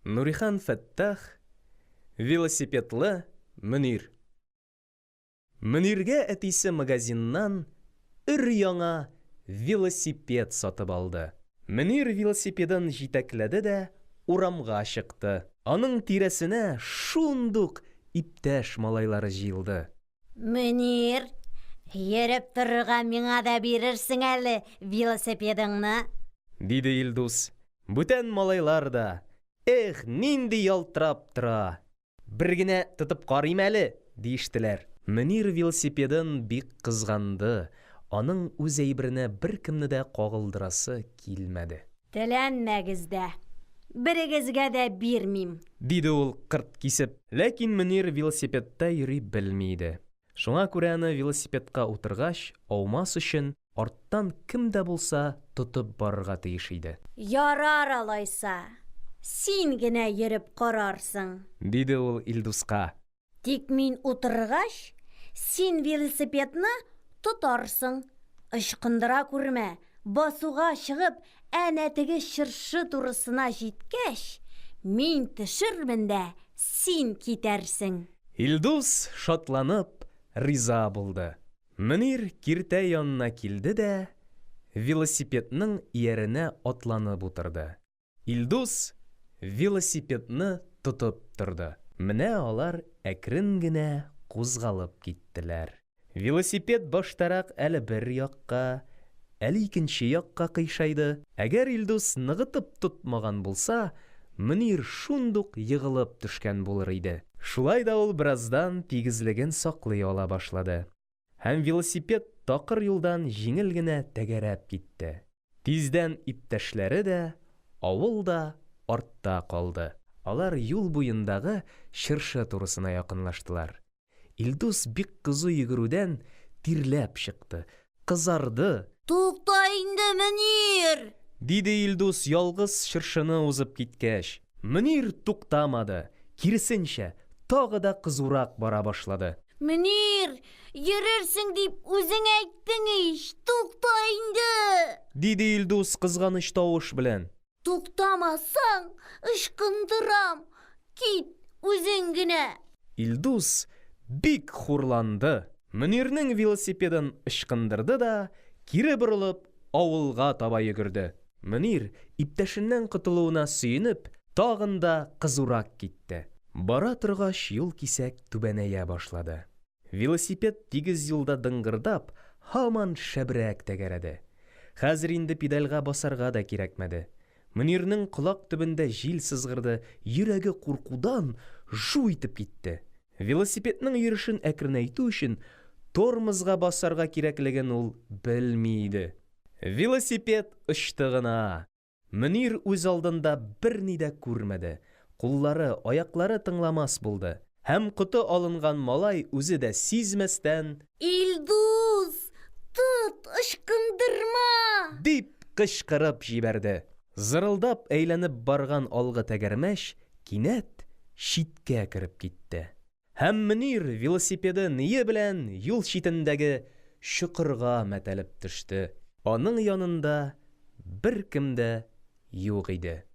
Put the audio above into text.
Нурихан Фәттах, велосипедлы Мөнир. Мөниргә әтисе магазиннан өр-яңа велосипед сатып алды. Мөнир велосипедын җитәкләде дә урамга чыкты. Аның тирәсенә шундук иптәш малайлары җыелды. Мөнир, йөреп торырга миңа да бирерсең әле велосипедыңны? Диде Илдус. Бүтән малайлар да, эх, нинди ялтырап тора. Бер генә тотып карыйм әле, диештеләр. Мөнир велосипедын бик кызганды. Аның үз әйберенә беркемне дә кагылдырасы килмәде. Теләнмәгез дә, берегезгә дә бирмим, Диде ул кырт кисеп. Ләкин Мөнир велосипедта йөри белми иде. Шуңа күрә аны велосипедка утыргач, аумас өчен арттан кем дә булса тотып барырга тиеш иде. Ярар алайса, син генә йөреп карарсың. Диде ул Илдуска. Тик мин утыргач, син велосипедны тотарсың. Ышкындыра күрмә, басуга чыгып, әнә теге чыршы турысына җиткәч, мин төшермен дә, син китәрсең. Илдус шатланып риза булды. Мөнир киртә янына килде дә велосипедның ияренә атланып утырды. Илдус велосипедны тотып торды. Менә алар әкрен генә кузгалып киттеләр. Велосипед баштарак әле бер якка, әле икенче якка кыйшайды. Әгәр Илдус ныгытып тотмаган булса, Мөнир шундук егылып төшкән булыр иде. Шулай да ул бераздан тигезлеген саклый ала башлады. Һәм велосипед такыр юлдан җиңел генә тәгәрәп китте. Тиздән иптәшләре дә, авыл да артта калды. Алар юл буендагы чыршы турысына якынлаштылар. Илдус бик кызу йөгерүдән тирләп чыкты, кызарды. Тукта инде, Мөнир! Диде Илдус ялгыз чыршыны узып киткәч. Мөнир туктамады, киресенчә, тагы да кызурак бара башлады. Мөнир, йөрерсең дип үзең әйттең ич, тукта инде! Диде Илдус кызганыч тавыш белән. Туктамасаң, ышкындырам. Кит, үзең генә. Илдус бик хурланды. Мөнирнең велосипедын ышкындырды да, кире борылып, авылга таба йөгерде. Мөнир иптәшеннән котылуына сөенеп, тагын да кызурак китте. Бара торгач юл кисәк түбәнәя башлады. Велосипед тигез юлда дыңгырдап, һаман шәбрәк тәгәрәде. Хәзер инде педальга басарга да кирәкмәде. Мөнирнең колак төбендә җил сызгырды, йөрәге куркудан жу итеп китте. Велосипедның йөришен әкренәйтү өчен тормозга басарга кирәклеген ул белми иде. Велосипед очты гына. Мөнир үз алдында берни дә күрмәде. Куллары, аяклары тыңламас булды. Һәм коты алынган малай үзе дә сизмәстән Илдус, тот, ышкындырма! дип кычкырып җибәрде. Зырылдап әйләнеп барган алгы тәгәрмәч кинәт читкә кереп китте. Һәм Мөнир велосипеды ные белән юл читендәге чокырга мәтәлеп төште. Аның янында беркем дә юк иде.